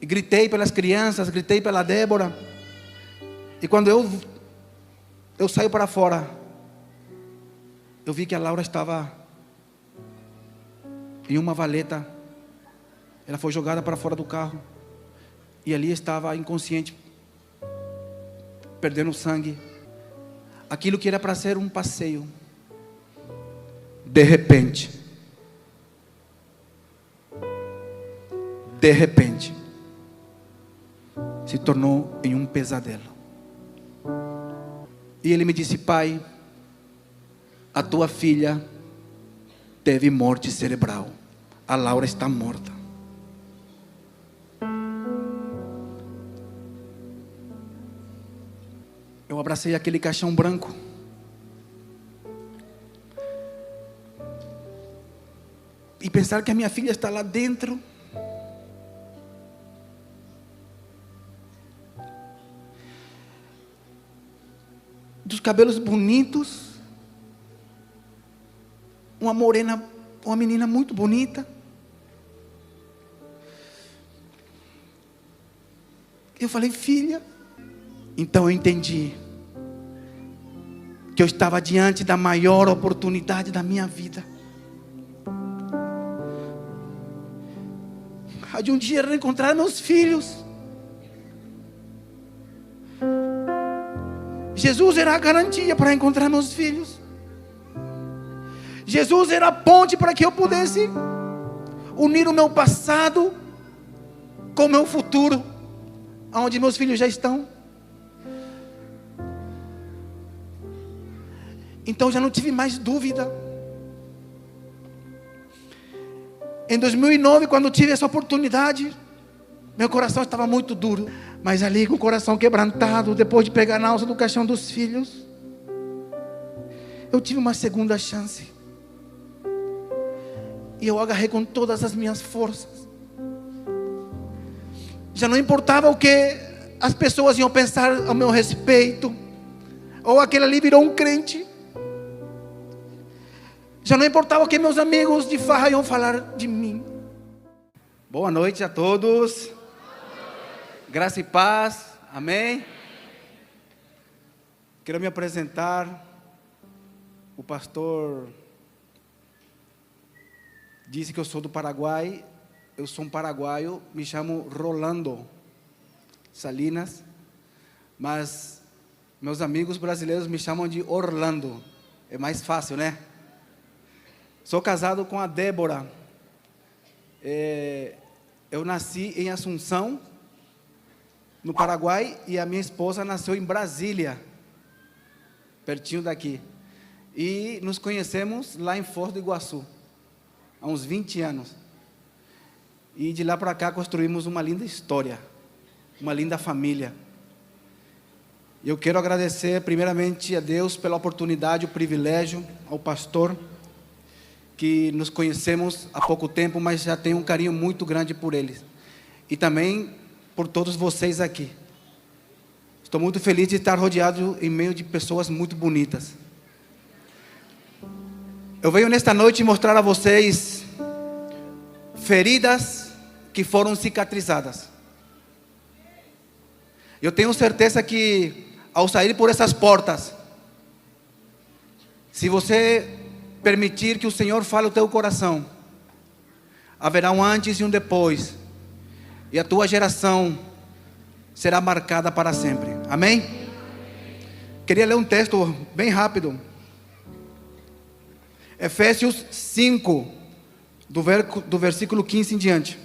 E gritei pelas crianças, gritei pela Débora. E quando eu saio para fora, eu vi que a Laura estava em uma valeta. Ela foi jogada para fora do carro. E ali estava inconsciente, perdendo sangue. Aquilo que era para ser um passeio, de repente, se tornou em um pesadelo. E ele me disse: pai, a tua filha teve morte cerebral. A Laura está morta. Eu abracei aquele caixão branco. E pensar que a minha filha está lá dentro. Dos cabelos bonitos. Uma morena, uma menina muito bonita. Eu falei: filha. Então eu entendi que eu estava diante da maior oportunidade da minha vida. De um dia reencontrar meus filhos. Jesus era a garantia para encontrar meus filhos. Jesus era a ponte para que eu pudesse unir o meu passado com o meu futuro, onde meus filhos já estão. Então já não tive mais dúvida. Em 2009, quando tive essa oportunidade, meu coração estava muito duro. Mas ali, com o coração quebrantado, depois de pegar na alça do caixão dos filhos, eu tive uma segunda chance. E eu agarrei com todas as minhas forças. Já não importava o que as pessoas iam pensar ao meu respeito, ou aquele ali virou um crente. Já não importava o que meus amigos de farra iam falar de mim. Boa noite a todos. Graça e paz. Amém. Quero me apresentar. O pastor disse que eu sou do Paraguai. Eu sou um paraguaio. Me chamo Rolando Salinas. Mas meus amigos brasileiros me chamam de Orlando. É mais fácil, né? Sou casado com a Débora. Eu nasci em Assunção, no Paraguai, e a minha esposa nasceu em Brasília, pertinho daqui. E nos conhecemos lá em Foz do Iguaçu, há uns 20 anos. E de lá para cá construímos uma linda história, uma linda família. Eu quero agradecer primeiramente a Deus pela oportunidade, o privilégio, ao pastor, que nos conhecemos há pouco tempo, mas já tenho um carinho muito grande por eles. E também por todos vocês aqui. Estou muito feliz de estar rodeado em meio de pessoas muito bonitas. Eu venho nesta noite mostrar a vocês feridas que foram cicatrizadas. Eu tenho certeza que ao sair por essas portas, se você permitir que o Senhor fale o teu coração, haverá um antes e um depois, e a tua geração será marcada para sempre. Amém? Queria ler um texto bem rápido. Efésios 5, do versículo 15 em diante.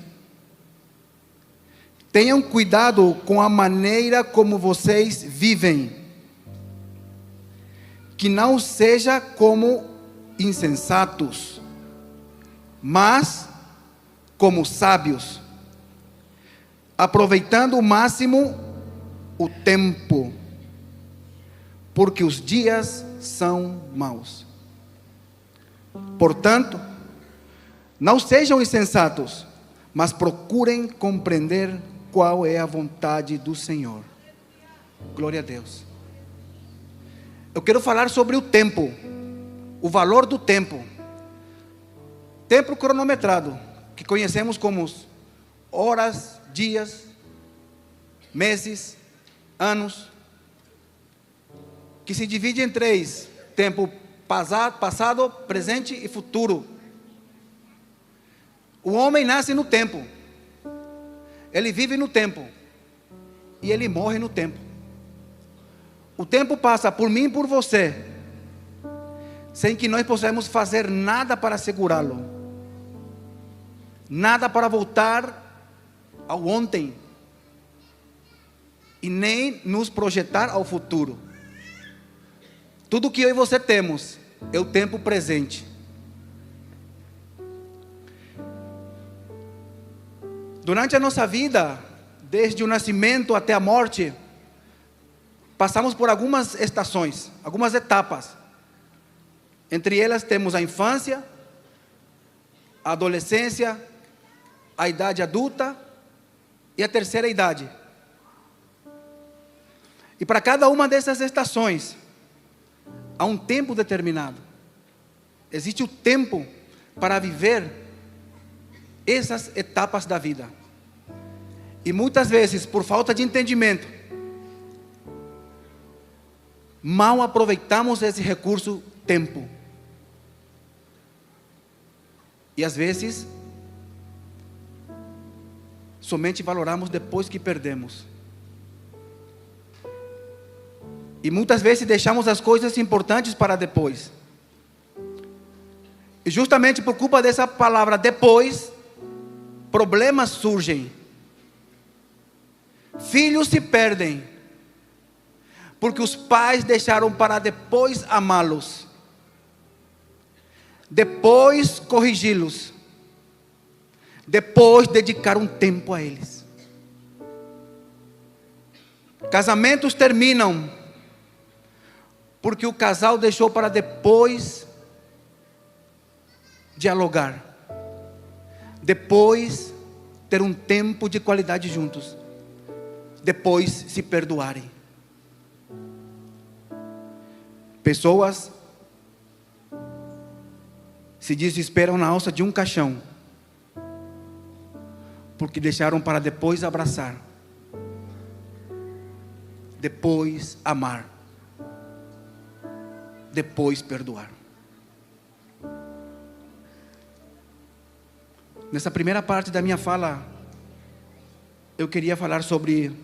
Tenham cuidado com a maneira como vocês vivem, que não seja como insensatos, mas como sábios, aproveitando o máximo o tempo, porque os dias são maus. Portanto, não sejam insensatos, mas procurem compreender qual é a vontade do Senhor. Glória a Deus. Eu quero falar sobre o tempo. O valor do tempo. Tempo cronometrado, que conhecemos como horas, dias, meses, anos, que se divide em três: tempo passado, presente e futuro. O homem nasce no tempo, ele vive no tempo e ele morre no tempo. O tempo passa por mim e por você, sem que nós possamos fazer nada para segurá-lo, nada para voltar ao ontem e nem nos projetar ao futuro. Tudo que eu e você temos é o tempo presente. Durante a nossa vida, desde o nascimento até a morte, passamos por algumas estações, algumas etapas. Entre elas temos a infância, a adolescência, a idade adulta e a terceira idade. E para cada uma dessas estações, há um tempo determinado. Existe o tempo para viver essas etapas da vida. E muitas vezes, por falta de entendimento, mal aproveitamos esse recurso tempo. E às vezes, somente valoramos depois que perdemos. E muitas vezes deixamos as coisas importantes para depois. E justamente por culpa dessa palavra depois, problemas surgem. Filhos se perdem, porque os pais deixaram para depois amá-los, depois corrigi-los, depois dedicar um tempo a eles. Casamentos terminam, porque o casal deixou para depois dialogar, depois ter um tempo de qualidade juntos, depois se perdoarem. Pessoas se desesperam na alça de um caixão, porque deixaram para depois abraçar, depois amar, depois perdoar. Nessa primeira parte da minha fala, eu queria falar sobre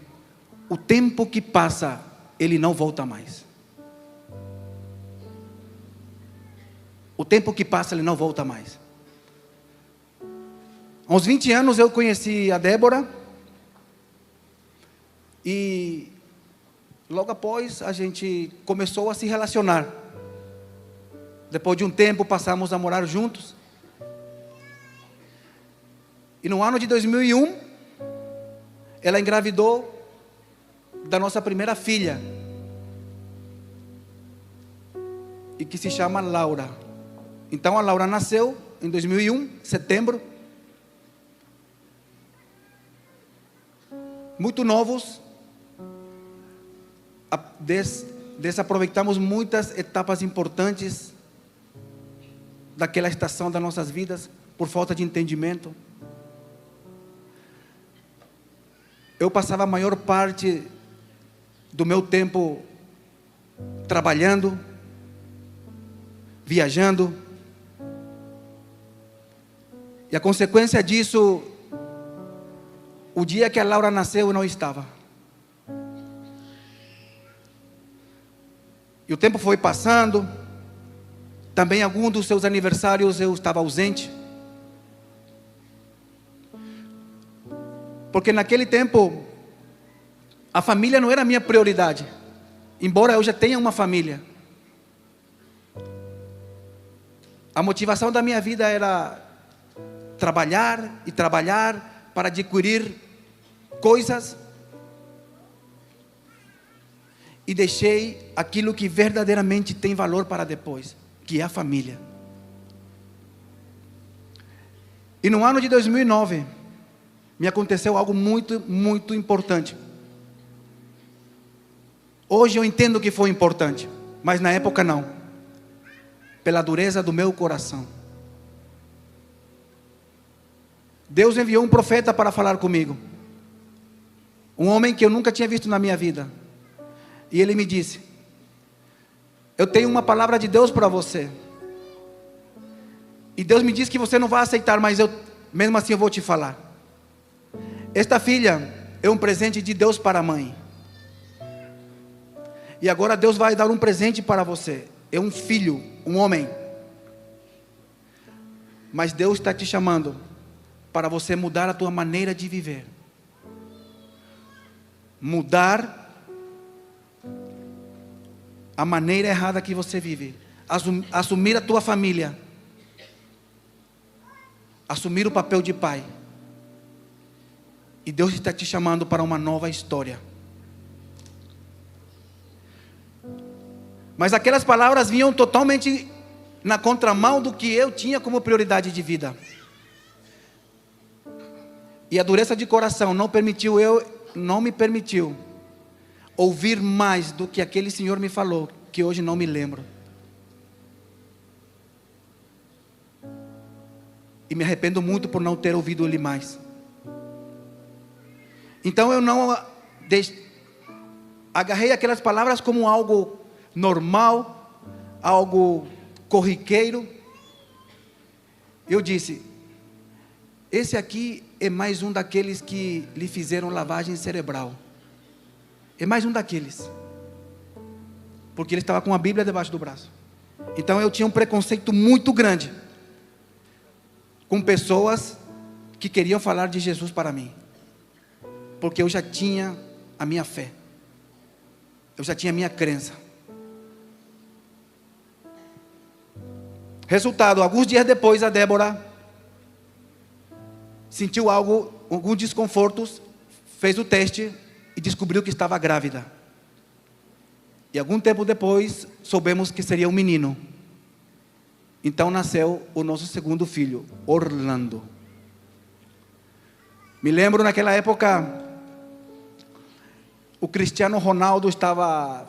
o tempo que passa, ele não volta mais. O tempo que passa, ele não volta mais. Há uns 20 anos eu conheci a Débora, e logo após a gente começou a se relacionar. Depois de um tempo passamos a morar juntos. E no ano de 2001, ela engravidou da nossa primeira filha, e que se chama Laura. Então a Laura nasceu em 2001, setembro. Muito novos, desaproveitamos muitas etapas importantes daquela estação das nossas vidas, por falta de entendimento. Eu passava a maior parte do meu tempo trabalhando, viajando, e a consequência disso, o dia que a Laura nasceu eu não estava. E o tempo foi passando, também algum dos seus aniversários eu estava ausente, porque naquele tempo a família não era a minha prioridade, embora eu já tenha uma família. A motivação da minha vida era trabalhar e trabalhar para adquirir coisas, e deixei aquilo que verdadeiramente tem valor para depois, que é a família. E no ano de 2009 me aconteceu algo muito, muito importante. Hoje eu entendo que foi importante, mas na época não, pela dureza do meu coração. Deus enviou um profeta para falar comigo. Um homem que eu nunca tinha visto na minha vida. E ele me disse: eu tenho uma palavra de Deus para você. E Deus me disse que você não vai aceitar, mas mesmo assim eu vou te falar. Esta filha é um presente de Deus para a mãe. E agora Deus vai dar um presente para você. É um filho, um homem. Mas Deus está te chamando para você mudar a tua maneira de viver. Mudar a maneira errada que você vive. Assumir a tua família. Assumir o papel de pai. E Deus está te chamando para uma nova história. Mas aquelas palavras vinham totalmente na contramão do que eu tinha como prioridade de vida. E a dureza de coração não me permitiu ouvir mais do que aquele senhor me falou, que hoje não me lembro. E me arrependo muito por não ter ouvido ele mais. Então eu não agarrei aquelas palavras como algo normal, algo corriqueiro. Eu disse: esse aqui é mais um daqueles que lhe fizeram lavagem cerebral. É mais um daqueles. Porque ele estava com a Bíblia debaixo do braço. Então eu tinha um preconceito muito grande com pessoas que queriam falar de Jesus para mim. Porque eu já tinha a minha fé. Eu já tinha a minha crença. Resultado: alguns dias depois a Débora sentiu alguns desconfortos, fez o teste e descobriu que estava grávida. E algum tempo depois soubemos que seria um menino. Então nasceu o nosso segundo filho, Orlando. Me lembro naquela época, o Cristiano Ronaldo estava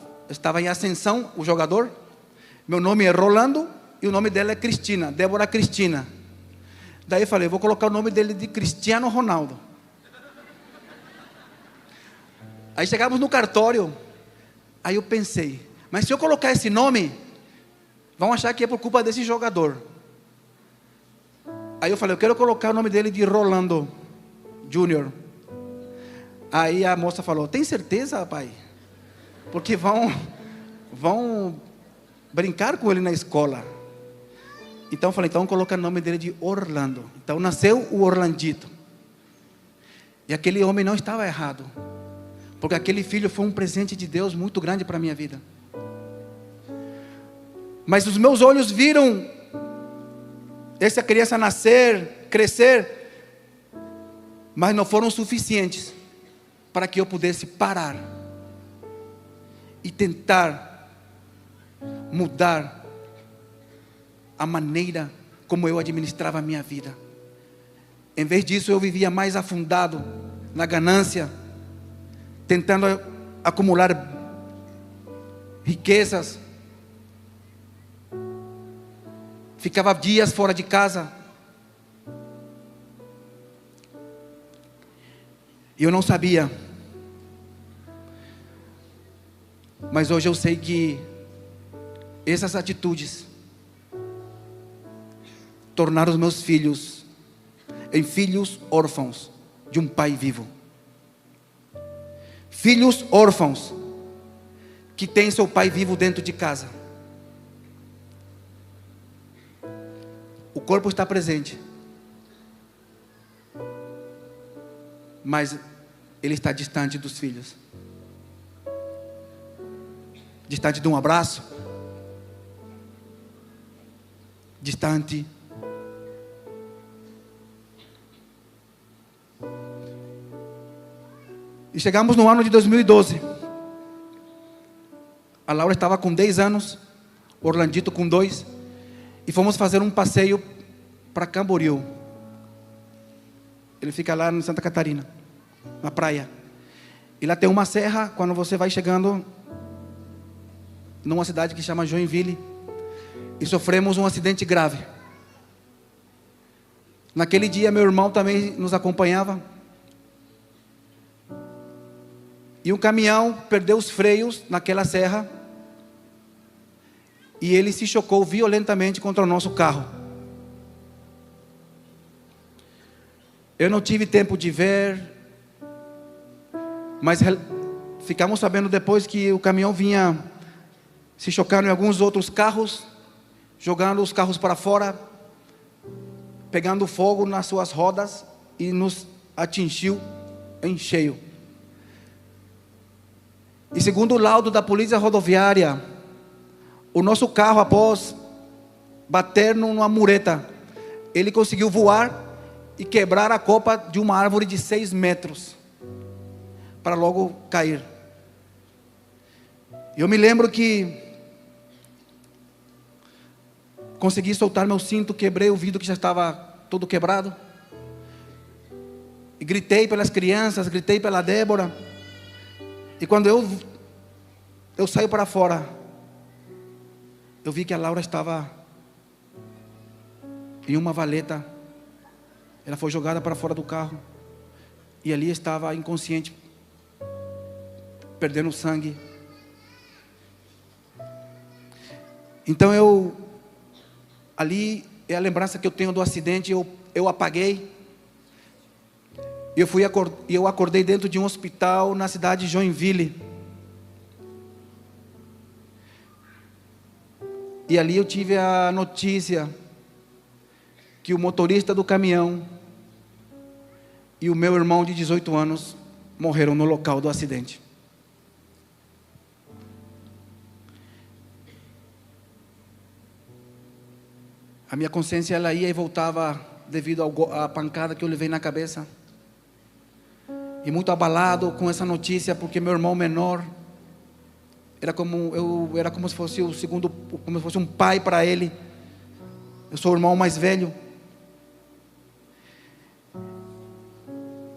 em ascensão, o jogador. Meu nome é Rolando e o nome dela é Cristina, Débora Cristina. Daí eu falei: vou colocar o nome dele de Cristiano Ronaldo. Aí chegamos no cartório. Aí eu pensei: mas se eu colocar esse nome, vão achar que é por culpa desse jogador. Aí eu falei: eu quero colocar o nome dele de Rolando Júnior. Aí a moça falou: tem certeza, pai? Porque vão brincar com ele na escola. Então eu falei: então coloca o nome dele de Orlando. Então nasceu o Orlandito. E aquele homem não estava errado, porque aquele filho foi um presente de Deus muito grande para a minha vida. Mas os meus olhos viram essa criança nascer, crescer, mas não foram suficientes para que eu pudesse parar e tentar mudar a maneira como eu administrava a minha vida. Em vez disso, eu vivia mais afundado na ganância, tentando acumular riquezas. Ficava dias fora de casa. Eu não sabia. Mas hoje eu sei que essas atitudes tornaram os meus filhos em filhos órfãos de um pai vivo. Filhos órfãos que têm seu pai vivo dentro de casa. O corpo está presente, mas ele está distante dos filhos, distante de um abraço, distante. E chegamos no ano de 2012. A Laura estava com 10 anos, o Orlandito com 2, e fomos fazer um passeio para Camboriú. Ele fica lá em Santa Catarina, na praia. E lá tem uma serra, quando você vai chegando numa cidade que chama Joinville, e sofremos um acidente grave. Naquele dia meu irmão também nos acompanhava. E o caminhão perdeu os freios naquela serra e ele se chocou violentamente contra o nosso carro. Eu não tive tempo de ver, mas ficamos sabendo depois que o caminhão vinha se chocando em alguns outros carros, jogando os carros para fora, pegando fogo nas suas rodas e nos atingiu em cheio. E segundo o laudo da polícia rodoviária, o nosso carro, após bater numa mureta, ele conseguiu voar e quebrar a copa de uma árvore de 6 metros, para logo cair. Eu me lembro que consegui soltar meu cinto, quebrei o vidro que já estava todo quebrado, e gritei pelas crianças, gritei pela Débora. E quando eu saí para fora, eu vi que a Laura estava em uma valeta. Ela foi jogada para fora do carro e ali estava inconsciente, perdendo sangue. Então ali é a lembrança que eu tenho do acidente. Eu apaguei. Eu acordei dentro de um hospital na cidade de Joinville. E ali eu tive a notícia que o motorista do caminhão e o meu irmão de 18 anos morreram no local do acidente. A minha consciência ela ia e voltava devido à pancada que eu levei na cabeça. E muito abalado com essa notícia, porque meu irmão menor era como se fosse como se fosse um pai para ele. Eu sou o irmão mais velho.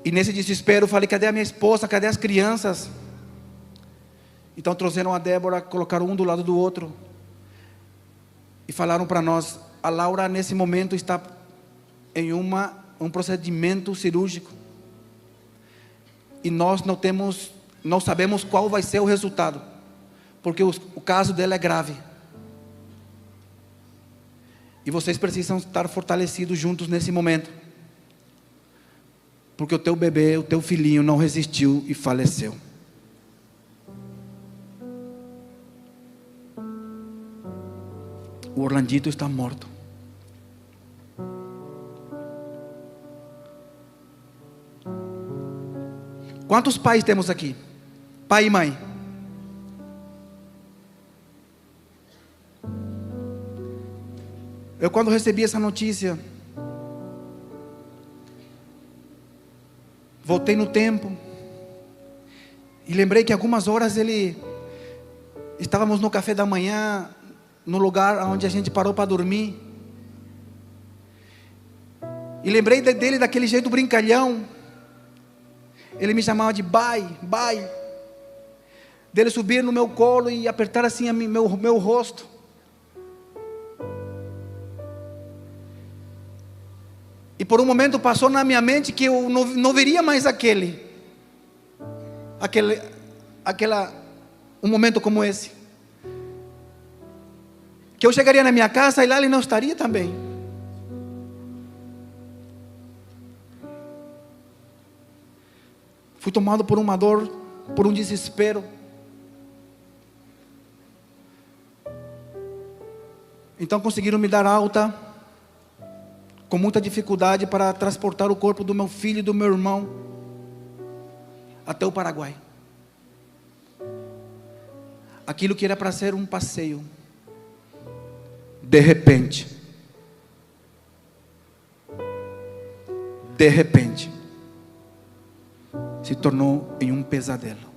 E nesse desespero eu falei: cadê a minha esposa? Cadê as crianças? Então trouxeram a Débora, colocaram um do lado do outro e falaram para nós: a Laura nesse momento está em um procedimento cirúrgico e nós não sabemos qual vai ser o resultado, porque o caso dela é grave. E vocês precisam estar fortalecidos juntos nesse momento, porque o teu bebê, o teu filhinho não resistiu e faleceu. O Orlandito está morto. Quantos pais temos aqui? Pai e mãe. Eu, quando recebi essa notícia, voltei no tempo e lembrei que algumas horas estávamos no café da manhã, no lugar onde a gente parou para dormir, e lembrei dele daquele jeito brincalhão. Ele me chamava de bai, bai, dele subir no meu colo e apertar assim meu rosto. E por um momento passou na minha mente que eu não veria mais um momento como esse, que eu chegaria na minha casa e lá ele não estaria também. Fui tomado por uma dor, por um desespero. Então conseguiram me dar alta, com muita dificuldade, para transportar o corpo do meu filho e do meu irmão até o Paraguai. Aquilo que era para ser um passeio, de repente, se tornou em um pesadelo.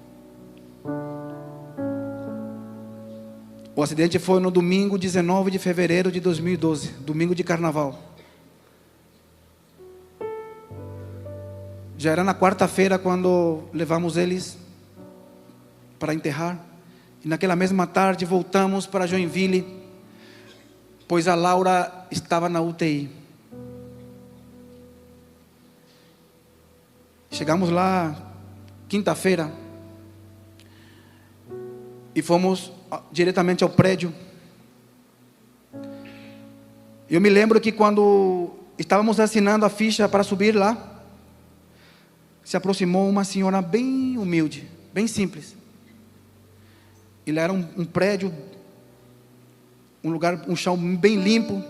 O acidente foi no domingo 19 de fevereiro de 2012, domingo de carnaval. Já era na quarta-feira quando levamos eles para enterrar. E naquela mesma tarde voltamos para Joinville, pois a Laura estava na UTI. Chegamos lá quinta-feira e fomos diretamente ao prédio. Eu me lembro que quando estávamos assinando a ficha para subir lá, se aproximou uma senhora bem humilde, bem simples. Ele era um prédio, um lugar, um chão bem limpo.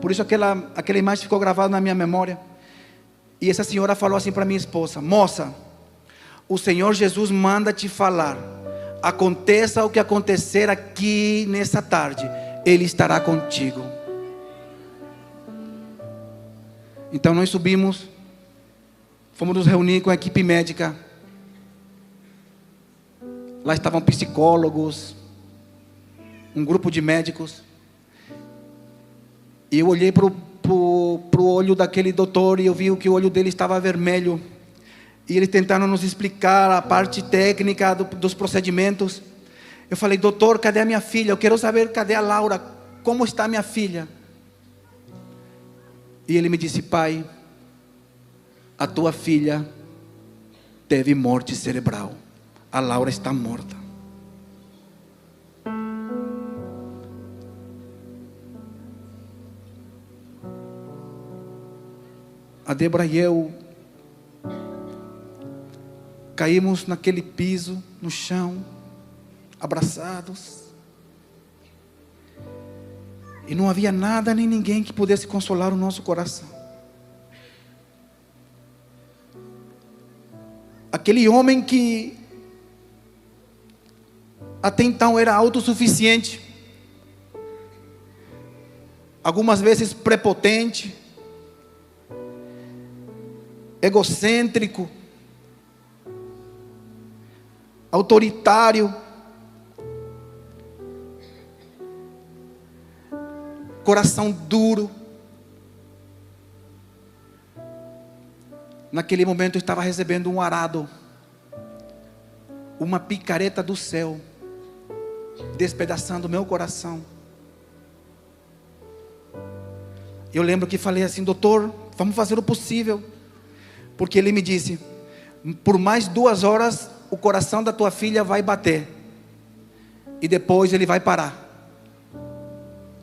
Por isso aquela imagem ficou gravada na minha memória. E essa senhora falou assim para minha esposa: moça, o Senhor Jesus manda te falar, aconteça o que acontecer aqui nessa tarde, Ele estará contigo. Então nós subimos, fomos nos reunir com a equipe médica. Lá estavam psicólogos, um grupo de médicos. E eu olhei para o olho daquele doutor e eu vi que o olho dele estava vermelho. E eles tentaram nos explicar a parte técnica dos procedimentos. Eu falei: doutor, cadê a minha filha? Eu quero saber, cadê a Laura? Como está a minha filha? E ele me disse: pai, a tua filha teve morte cerebral. A Laura está morta. A Débora e eu caímos naquele piso, no chão, abraçados. E não havia nada nem ninguém que pudesse consolar o nosso coração. Aquele homem que até então era autossuficiente, algumas vezes prepotente, egocêntrico, autoritário, coração duro. Naquele momento eu estava recebendo um arado, uma picareta do céu, despedaçando o meu coração. Eu lembro que falei assim: doutor, vamos fazer o possível. Porque ele me disse: por mais 2 horas o coração da tua filha vai bater, e depois ele vai parar.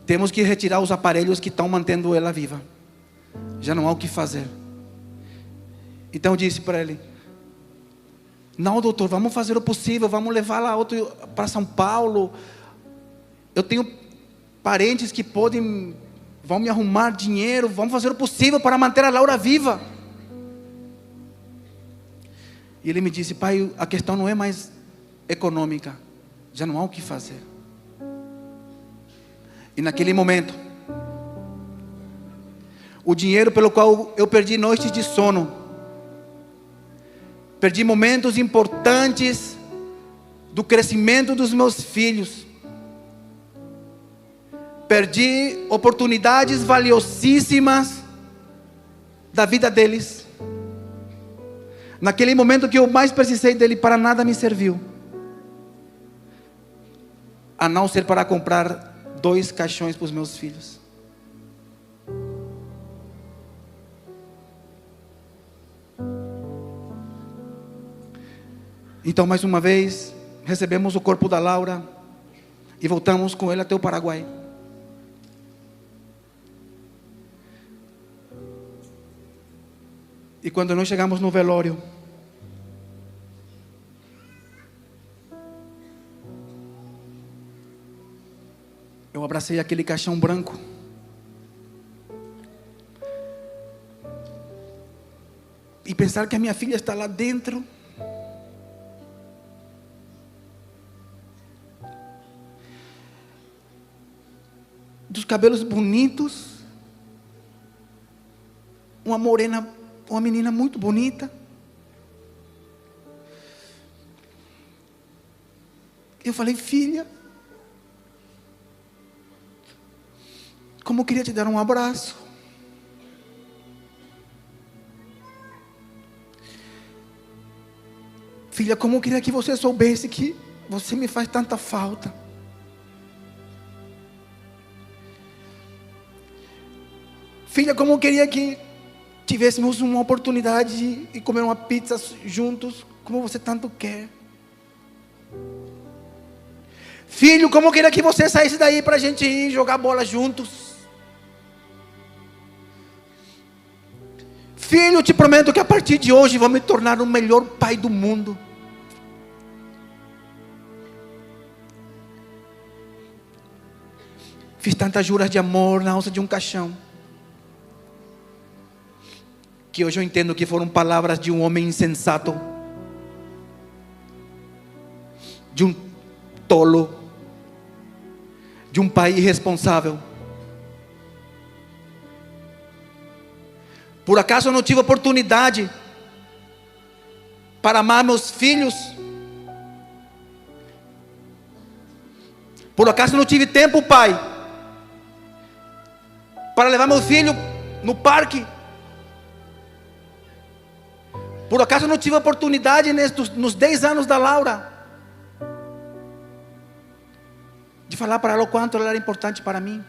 Temos que retirar os aparelhos que estão mantendo ela viva. Já não há o que fazer. Então eu disse para ele: não, doutor, vamos fazer o possível, vamos levá-la para São Paulo. Eu tenho parentes que vão me arrumar dinheiro, vamos fazer o possível para manter a Laura viva. E ele me disse: pai, a questão não é mais econômica, já não há o que fazer. E naquele momento, o dinheiro pelo qual eu perdi noites de sono, perdi momentos importantes do crescimento dos meus filhos, perdi oportunidades valiosíssimas da vida deles. Naquele momento que eu mais precisei dele, para nada me serviu, a não ser para comprar 2 caixões para os meus filhos. Então, mais uma vez, recebemos o corpo da Laura e voltamos com ele até o Paraguai. E quando nós chegamos no velório, eu abracei aquele caixão branco. E pensar que a minha filha está lá dentro. Dos cabelos bonitos. Uma morena, uma menina muito bonita. Eu falei: filha, como eu queria te dar um abraço. Filha, como eu queria que você soubesse que você me faz tanta falta. Filha, como eu queria que tivéssemos uma oportunidade de comer uma pizza juntos, como você tanto quer. Filho, como eu queria que você saísse daí para a gente ir jogar bola juntos. Filho, eu te prometo que a partir de hoje vou me tornar o melhor pai do mundo. Fiz tantas juras de amor na alça de um caixão, que hoje eu entendo que foram palavras de um homem insensato, de um tolo, de um pai irresponsável. Por acaso eu não tive oportunidade para amar meus filhos? Por acaso eu não tive tempo, pai, para levar meu filho no parque? Por acaso eu não tive oportunidade nos 10 anos da Laura de falar para ela o quanto ela era importante para mim?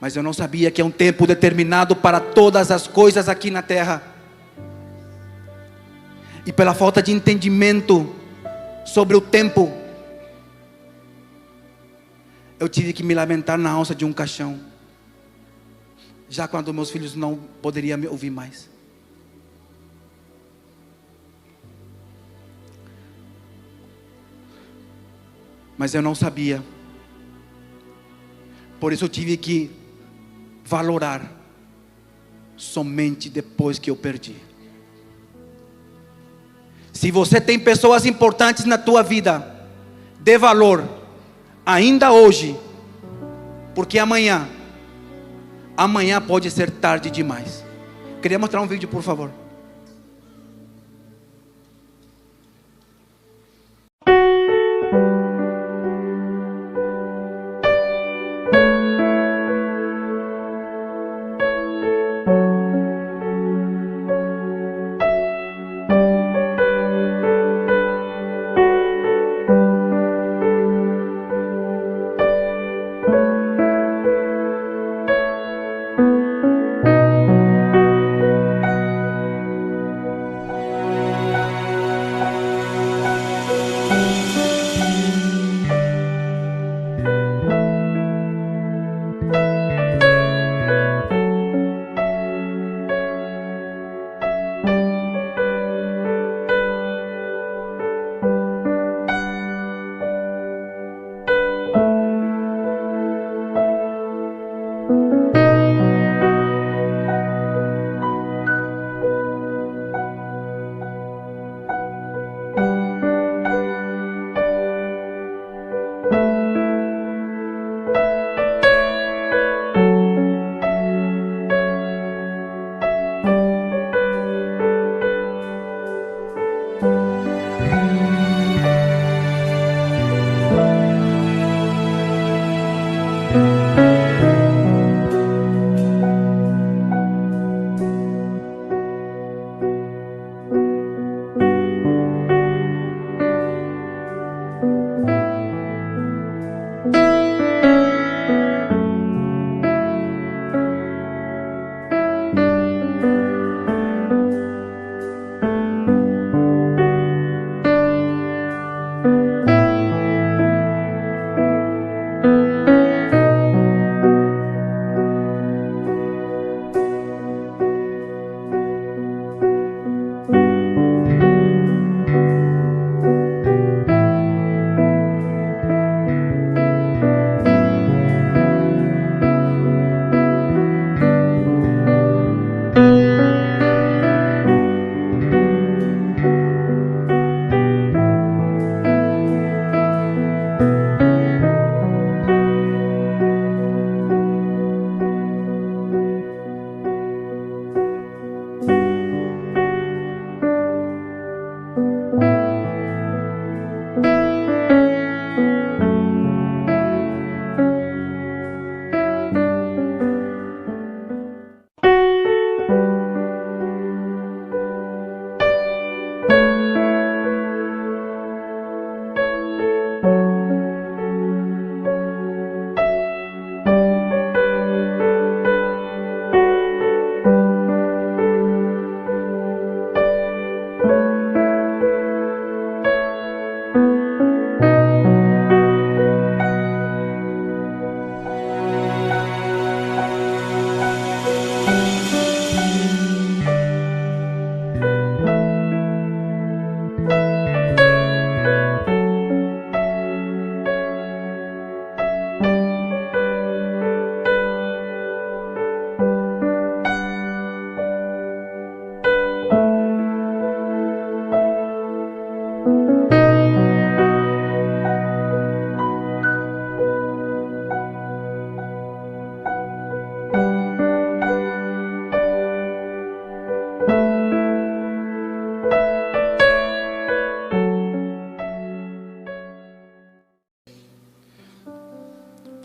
Mas eu não sabia que é um tempo determinado para todas as coisas aqui na terra. E pela falta de entendimento sobre o tempo, eu tive que me lamentar na alça de um caixão, já quando meus filhos não poderiam me ouvir mais. Mas eu não sabia. Por isso eu tive que valorar somente depois que eu perdi. Se você tem pessoas importantes na tua vida, dê valor ainda hoje, porque amanhã pode ser tarde demais. Queria mostrar um vídeo, por favor.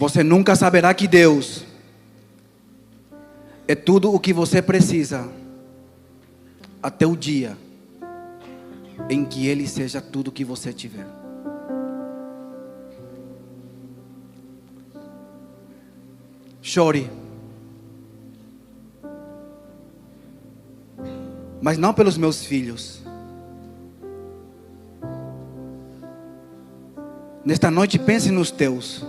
você nunca saberá que Deus é tudo o que você precisa, até o dia em que Ele seja tudo o que você tiver. Chore, mas não pelos meus filhos. Nesta noite pense nos teus.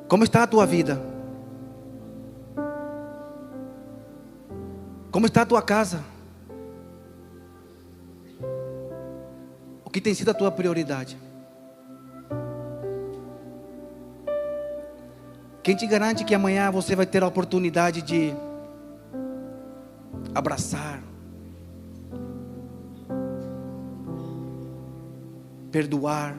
Como está a tua vida? Como está a tua casa? O que tem sido a tua prioridade? Quem te garante que amanhã você vai ter a oportunidade de abraçar, perdoar,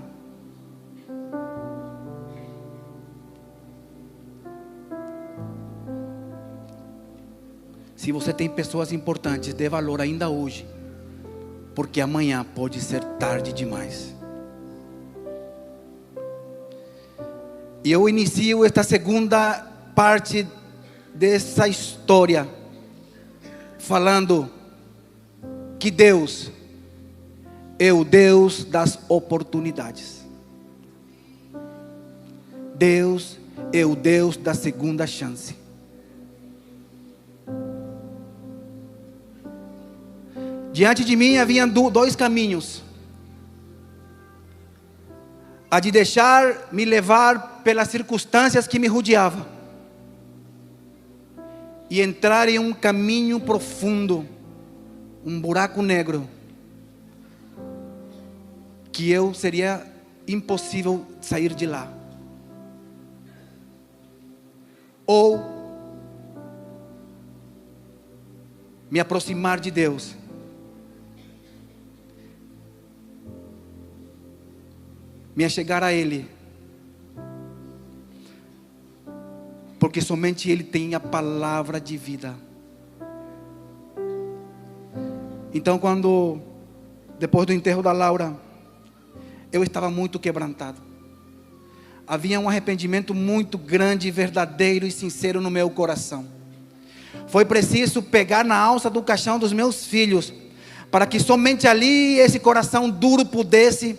se você tem pessoas importantes, dê valor ainda hoje, porque amanhã pode ser tarde demais. E eu inicio esta segunda parte dessa história falando que Deus é o Deus das oportunidades. Deus é o Deus da segunda chance. Diante de mim haviam dois caminhos: a de deixar-me levar pelas circunstâncias que me rodeavam e entrar em um caminho profundo, um buraco negro, que eu seria impossível sair de lá. Ou me aproximar de Deus, me achegar a Ele, porque somente Ele tem a palavra de vida. Então, depois do enterro da Laura, eu estava muito quebrantado. Havia um arrependimento muito grande, verdadeiro e sincero no meu coração. Foi preciso pegar na alça do caixão dos meus filhos, para que somente ali esse coração duro pudesse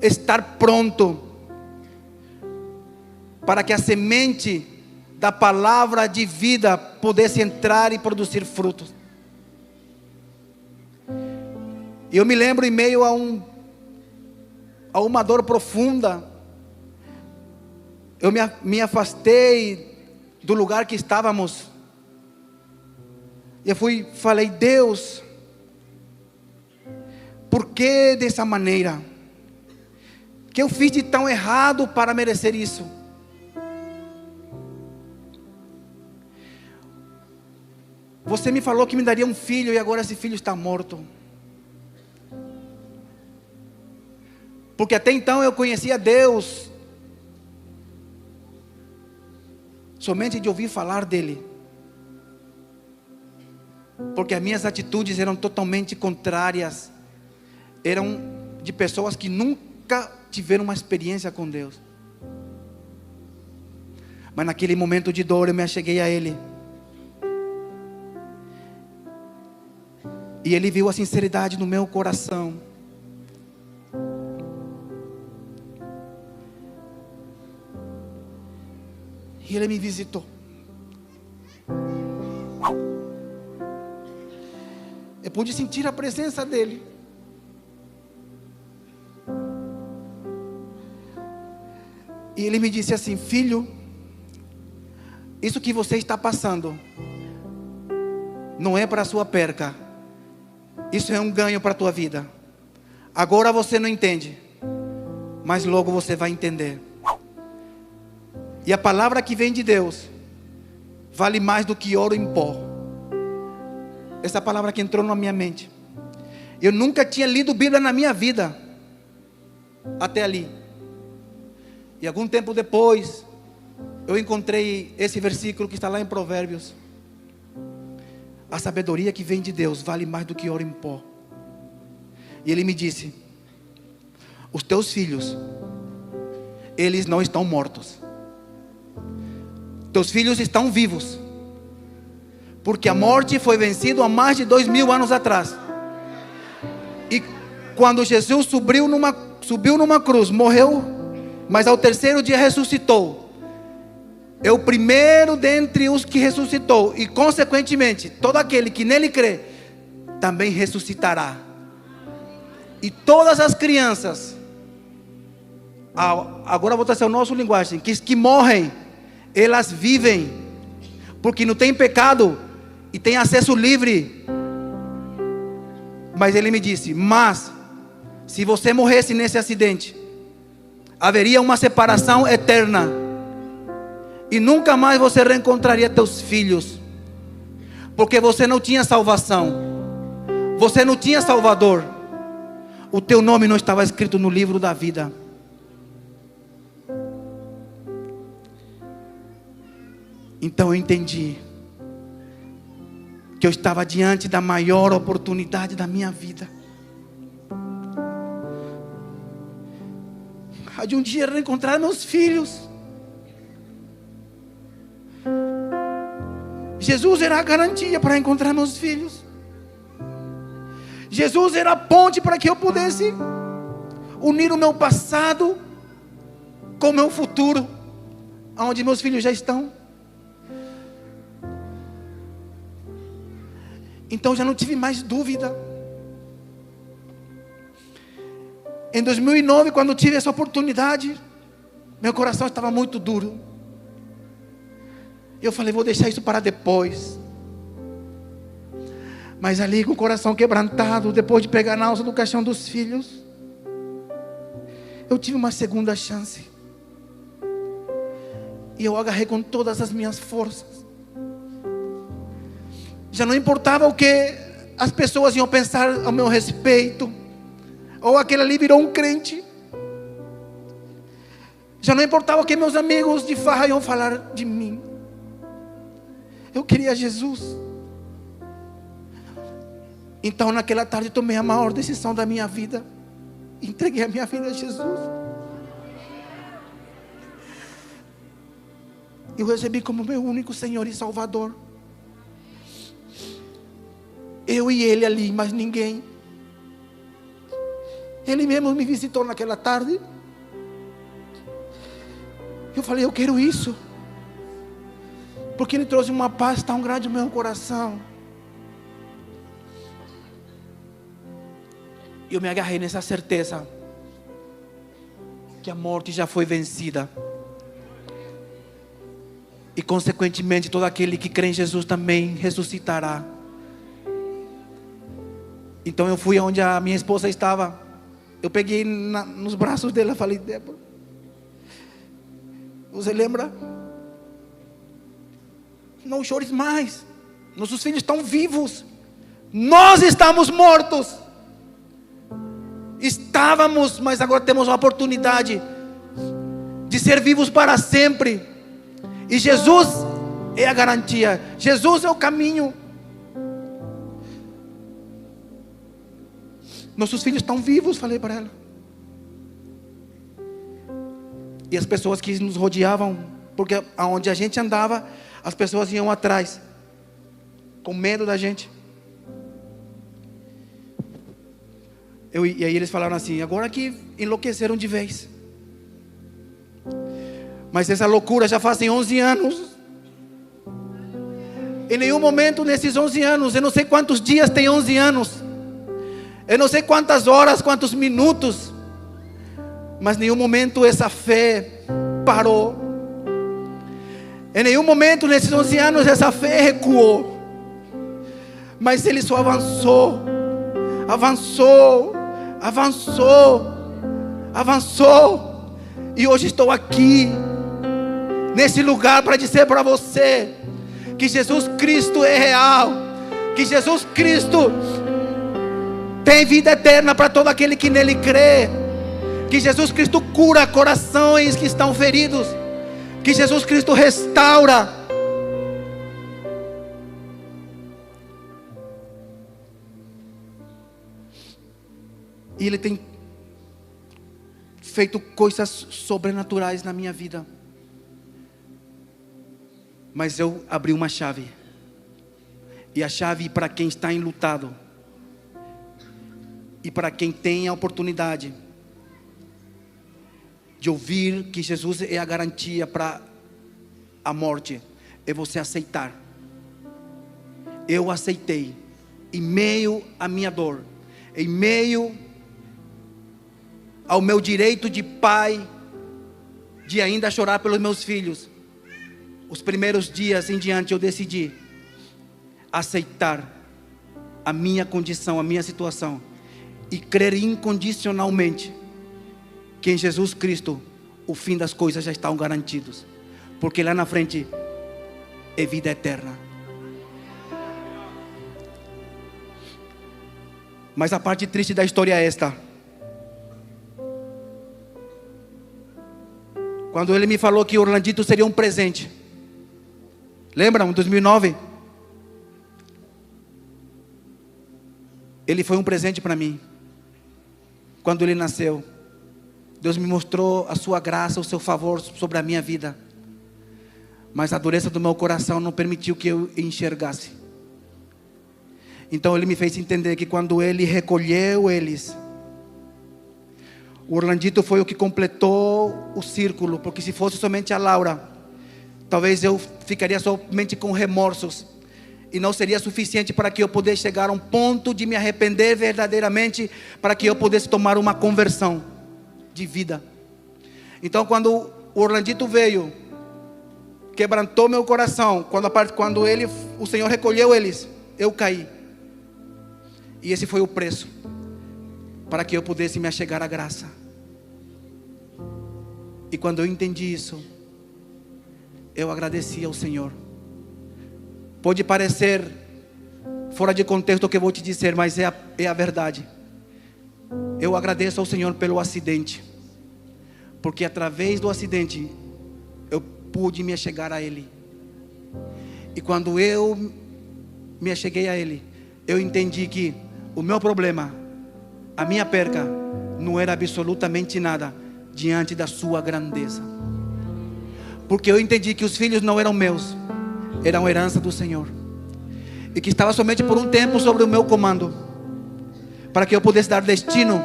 estar pronto, para que a semente da palavra de vida pudesse entrar e produzir frutos. E eu me lembro, em meio a uma dor profunda, eu me afastei do lugar que estávamos. Eu falei: Deus, por que dessa maneira? Que eu fiz de tão errado para merecer isso? Você me falou que me daria um filho e agora esse filho está morto. Porque até então eu conhecia Deus somente de ouvir falar dele. Porque as minhas atitudes eram totalmente contrárias. Eram de pessoas que nunca tiveram uma experiência com Deus. Mas naquele momento de dor eu me acheguei a Ele. E Ele viu a sinceridade no meu coração. E Ele me visitou. Eu pude sentir a presença dEle. E Ele me disse assim: filho, isso que você está passando não é para a sua perca. Isso é um ganho para a tua vida. Agora você não entende, mas logo você vai entender. E a palavra que vem de Deus vale mais do que ouro em pó. Essa palavra que entrou na minha mente. Eu nunca tinha lido Bíblia na minha vida, até ali. E algum tempo depois, eu encontrei esse versículo que está lá em Provérbios. A sabedoria que vem de Deus vale mais do que ouro em pó. E Ele me disse: os teus filhos, eles não estão mortos. Teus filhos estão vivos, porque a morte foi vencida há mais de 2000 anos atrás. E quando Jesus subiu numa cruz, morreu, mas ao terceiro dia ressuscitou. É o primeiro dentre os que ressuscitou, e consequentemente todo aquele que nele crê também ressuscitará. E todas as crianças, agora vou trazer o nosso linguagem, que morrem, elas vivem, porque não tem pecado e tem acesso livre. Mas ele me disse: mas se você morresse nesse acidente, haveria uma separação eterna, e nunca mais você reencontraria teus filhos, porque você não tinha salvação, você não tinha Salvador, o teu nome não estava escrito no livro da vida. Então eu entendi que eu estava diante da maior oportunidade da minha vida, a de um dia reencontrar meus filhos. Jesus era a garantia para encontrar meus filhos. Jesus era a ponte para que eu pudesse unir o meu passado com o meu futuro, onde meus filhos já estão. Então já não tive mais dúvida. Em 2009, quando tive essa oportunidade, meu coração estava muito duro. Eu falei: vou deixar isso para depois. Mas ali, com o coração quebrantado, depois de pegar na alça do caixão dos filhos, eu tive uma segunda chance. E eu agarrei com todas as minhas forças. Já não importava o que as pessoas iam pensar ao meu respeito, ou aquele ali virou um crente. Já não importava o que meus amigos de farra iam falar de mim. Eu queria Jesus. Então naquela tarde tomei a maior decisão da minha vida. Entreguei a minha vida a Jesus. Eu recebi como meu único Senhor e Salvador. Eu e Ele ali, mais ninguém. Ele mesmo me visitou naquela tarde. Eu falei: eu quero isso, porque Ele trouxe uma paz tão grande no meu coração. Eu me agarrei nessa certeza que a morte já foi vencida, e consequentemente todo aquele que crê em Jesus também ressuscitará. Então eu fui onde a minha esposa estava. Eu peguei nos braços dela e falei: Débora, você lembra? Não chores mais. Nossos filhos estão vivos. Nós estamos mortos. Estávamos, mas agora temos a oportunidade de ser vivos para sempre. E Jesus é a garantia. Jesus é o caminho. Nossos filhos estão vivos, falei para ela. E as pessoas que nos rodeavam, porque aonde a gente andava, as pessoas iam atrás, com medo da gente. E aí eles falaram assim: agora que enlouqueceram de vez. Mas essa loucura já fazem 11 anos. Em nenhum momento nesses 11 anos, eu não sei quantos dias tem 11 anos, eu não sei quantas horas, quantos minutos, mas em nenhum momento essa fé parou. Em nenhum momento nesses 11 anos essa fé recuou. Mas ele só avançou, avançou, avançou, avançou. E hoje estou aqui, nesse lugar, para dizer para você que Jesus Cristo é real, que Jesus Cristo tem vida eterna para todo aquele que nele crê, que Jesus Cristo cura corações que estão feridos, que Jesus Cristo restaura. E Ele tem feito coisas sobrenaturais na minha vida. Mas eu abri uma chave. E a chave para quem está enlutado, e para quem tem a oportunidade de ouvir que Jesus é a garantia para a morte, é você aceitar. Eu aceitei, em meio à minha dor, em meio ao meu direito de pai, de ainda chorar pelos meus filhos. Os primeiros dias em diante eu decidi aceitar a minha condição, a minha situação, e crer incondicionalmente que em Jesus Cristo o fim das coisas já estão garantidos, porque lá na frente é vida eterna. Mas a parte triste da história é esta: quando ele me falou que Orlandito seria um presente, lembram, em 2009? Ele foi um presente para mim. Quando ele nasceu, Deus me mostrou a sua graça, o seu favor sobre a minha vida. Mas a dureza do meu coração não permitiu que eu enxergasse. Então ele me fez entender que quando ele recolheu eles, o Orlandito foi o que completou o círculo. Porque se fosse somente a Laura, talvez eu ficaria somente com remorsos, e não seria suficiente para que eu pudesse chegar a um ponto de me arrepender verdadeiramente, para que eu pudesse tomar uma conversão de vida. Então quando o Orlandito veio, quebrantou meu coração. Quando o Senhor recolheu eles, eu caí. E esse foi o preço para que eu pudesse me achegar à graça. E quando eu entendi isso, eu agradeci ao Senhor. Pode parecer fora de contexto o que eu vou te dizer, mas é a verdade. Eu agradeço ao Senhor pelo acidente, porque através do acidente eu pude me achegar a Ele. E quando eu me acheguei a Ele, eu entendi que o meu problema, a minha perca, não era absolutamente nada diante da sua grandeza. Porque eu entendi que os filhos não eram meus, eram herança do Senhor, e que estava somente por um tempo sobre o meu comando, para que eu pudesse dar destino,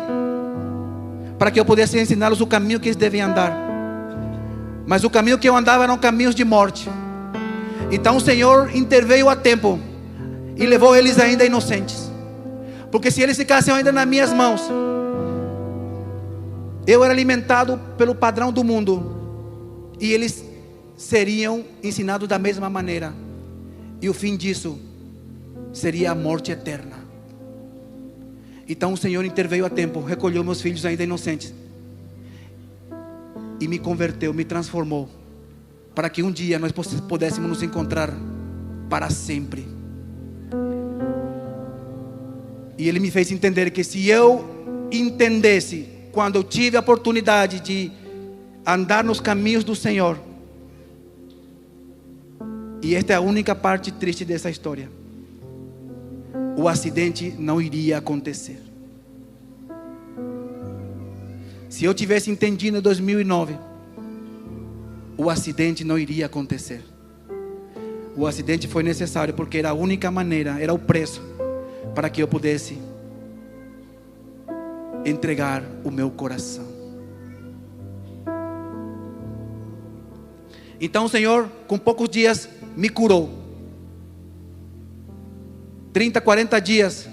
para que eu pudesse ensiná-los o caminho que eles devem andar. Mas o caminho que eu andava eram caminhos de morte. Então o Senhor interveio a tempo e levou eles ainda inocentes, porque se eles ficassem ainda nas minhas mãos, eu era alimentado pelo padrão do mundo, e eles seriam ensinados da mesma maneira, e o fim disso seria a morte eterna. Então o Senhor interveio a tempo, recolheu meus filhos ainda inocentes e me converteu, me transformou, para que um dia nós pudéssemos nos encontrar para sempre. E Ele me fez entender que se eu entendesse, quando eu tive a oportunidade de andar nos caminhos do Senhor, e esta é a única parte triste dessa história, o acidente não iria acontecer. Se eu tivesse entendido em 2009, o acidente não iria acontecer. O acidente foi necessário porque era a única maneira, era o preço para que eu pudesse entregar o meu coração. Então o Senhor, com poucos dias, me curou. 30, 40 dias,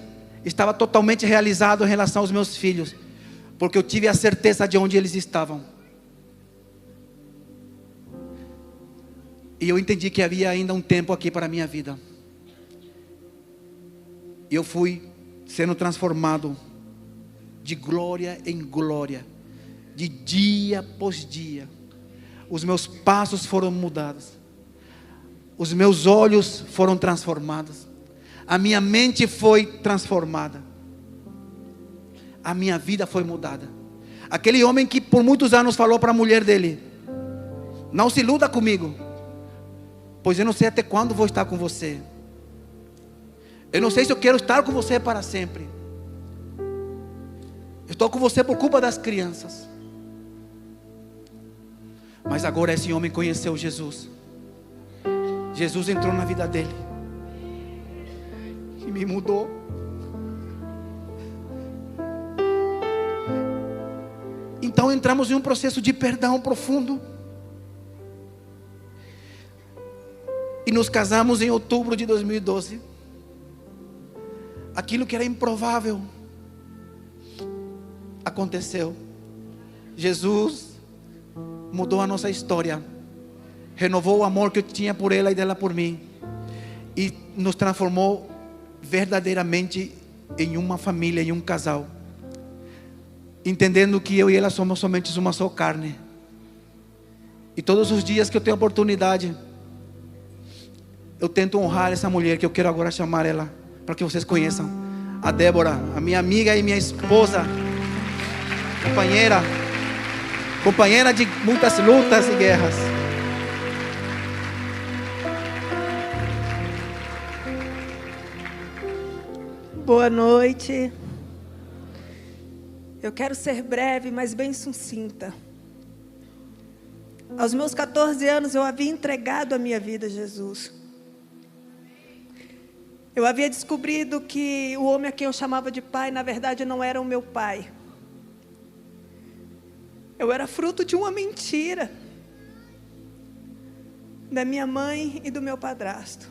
estava totalmente realizado em relação aos meus filhos, porque eu tive a certeza de onde eles estavam. E eu entendi que havia ainda um tempo aqui para a minha vida. E eu fui sendo transformado de glória em glória, de dia após dia. Os meus passos foram mudados, os meus olhos foram transformados, a minha mente foi transformada, a minha vida foi mudada. Aquele homem que por muitos anos falou para a mulher dele: não se iluda comigo, pois eu não sei até quando vou estar com você. Eu não sei se eu quero estar com você para sempre. Eu estou com você por culpa das crianças. Mas agora esse homem conheceu Jesus. Jesus entrou na vida dele e me mudou. Então entramos em um processo de perdão profundo. E nos casamos em outubro de 2012. Aquilo que era improvável aconteceu. Jesus mudou a nossa história, renovou o amor que eu tinha por ela e dela por mim, e nos transformou verdadeiramente em uma família, em um casal, entendendo que eu e ela somos somente uma só carne. E todos os dias que eu tenho oportunidade, eu tento honrar essa mulher, que eu quero agora chamar ela para que vocês conheçam, a Débora, a minha amiga e minha esposa, companheira de muitas lutas e guerras. Boa noite. Eu quero ser breve, mas bem sucinta. Aos meus 14 anos eu havia entregado a minha vida a Jesus. Eu havia descobrido que o homem a quem eu chamava de pai, na verdade não era o meu pai. Eu era fruto de uma mentira da minha mãe e do meu padrasto.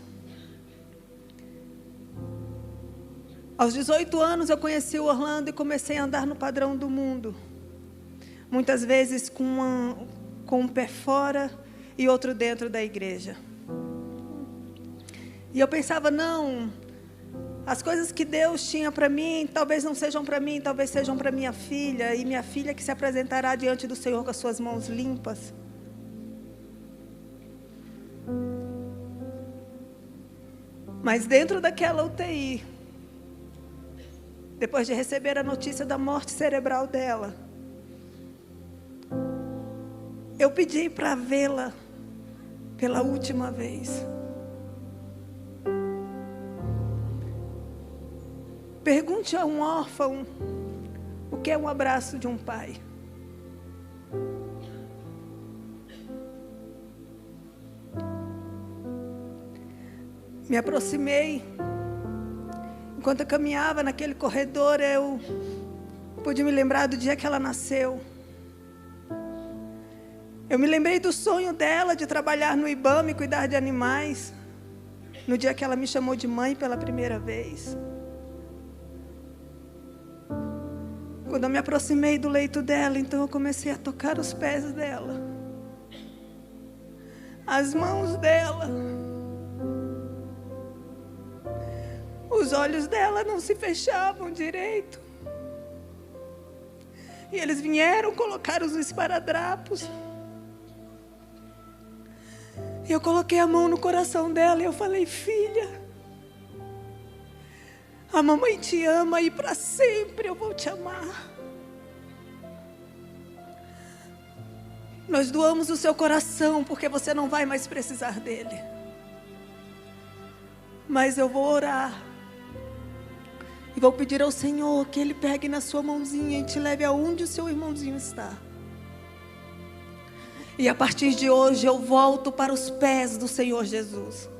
Aos 18 anos eu conheci o Orlando e comecei a andar no padrão do mundo. Muitas vezes com um pé fora e outro dentro da igreja. E eu pensava, não, as coisas que Deus tinha para mim, talvez não sejam para mim, talvez sejam para minha filha, e minha filha que se apresentará diante do Senhor com as suas mãos limpas. Mas dentro daquela UTI, depois de receber a notícia da morte cerebral dela, eu pedi para vê-la pela última vez. Pergunte a um órfão o que é um abraço de um pai. Me aproximei. Enquanto eu caminhava naquele corredor, eu pude me lembrar do dia que ela nasceu. Eu me lembrei do sonho dela de trabalhar no IBAMA e cuidar de animais, no dia que ela me chamou de mãe pela primeira vez. Quando eu me aproximei do leito dela, então eu comecei a tocar os pés dela, as mãos dela. Os olhos dela não se fechavam direito. E eles vieram colocar os esparadrapos. E eu coloquei a mão no coração dela e eu falei, filha, a mamãe te ama e para sempre eu vou te amar. Nós doamos o seu coração porque você não vai mais precisar dele. Mas eu vou orar. E vou pedir ao Senhor que Ele pegue na sua mãozinha e te leve aonde o seu irmãozinho está. E a partir de hoje eu volto para os pés do Senhor Jesus.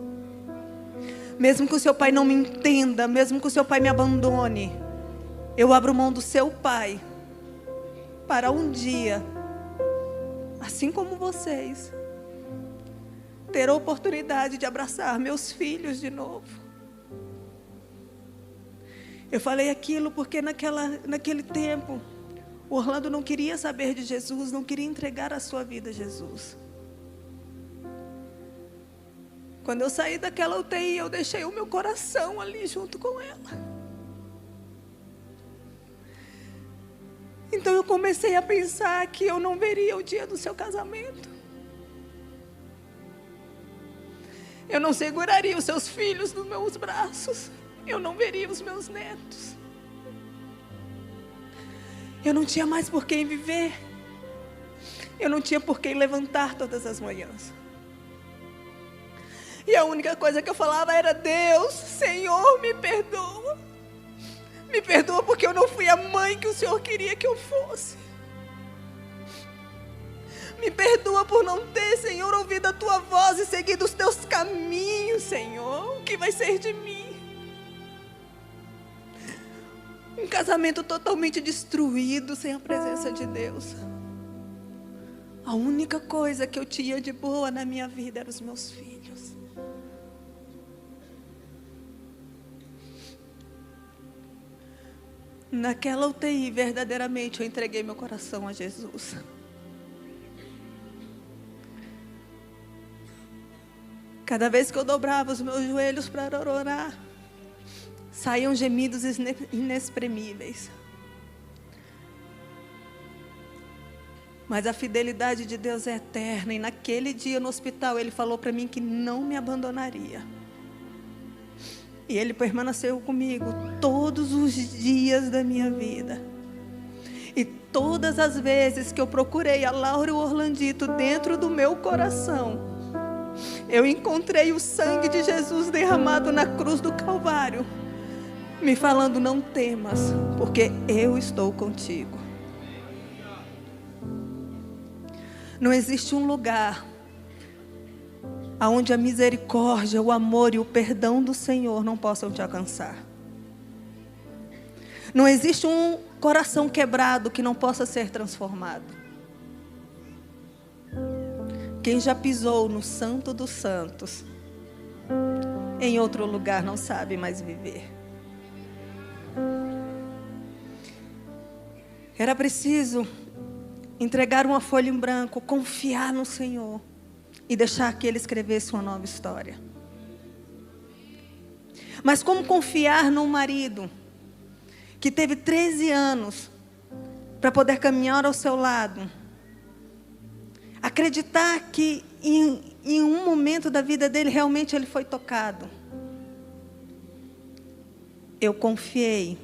Mesmo que o seu pai não me entenda, mesmo que o seu pai me abandone, eu abro mão do seu pai para um dia, assim como vocês, ter a oportunidade de abraçar meus filhos de novo. Eu falei aquilo porque naquele tempo o Orlando não queria saber de Jesus, não queria entregar a sua vida a Jesus. Quando eu saí daquela UTI, eu deixei o meu coração ali junto com ela. Então eu comecei a pensar que eu não veria o dia do seu casamento. Eu não seguraria os seus filhos nos meus braços. Eu não veria os meus netos. Eu não tinha mais por quem viver. Eu não tinha por quem levantar todas as manhãs. E a única coisa que eu falava era, Deus, Senhor, me perdoa. Me perdoa porque eu não fui a mãe que o Senhor queria que eu fosse. Me perdoa por não ter, Senhor, ouvido a Tua voz e seguido os Teus caminhos, Senhor. O que vai ser de mim? Um casamento totalmente destruído sem a presença de Deus. A única coisa que eu tinha de boa na minha vida eram os meus filhos. Naquela UTI, verdadeiramente, eu entreguei meu coração a Jesus. Cada vez que eu dobrava os meus joelhos para orar, saíam gemidos inexprimíveis. Mas a fidelidade de Deus é eterna. E naquele dia no hospital, Ele falou para mim que não me abandonaria. E Ele permaneceu comigo todos os dias da minha vida. E todas as vezes que eu procurei a Laura e o Orlandito dentro do meu coração, eu encontrei o sangue de Jesus derramado na cruz do Calvário, me falando: não temas, porque eu estou contigo. Não existe um lugar onde a misericórdia, o amor e o perdão do Senhor não possam te alcançar. Não existe um coração quebrado que não possa ser transformado. Quem já pisou no Santo dos Santos, em outro lugar não sabe mais viver. Era preciso entregar uma folha em branco, confiar no Senhor e deixar que Ele escrevesse uma nova história. Mas como confiar num marido que teve 13 anos para poder caminhar ao seu lado? Acreditar que em um momento da vida dele realmente ele foi tocado. Eu confiei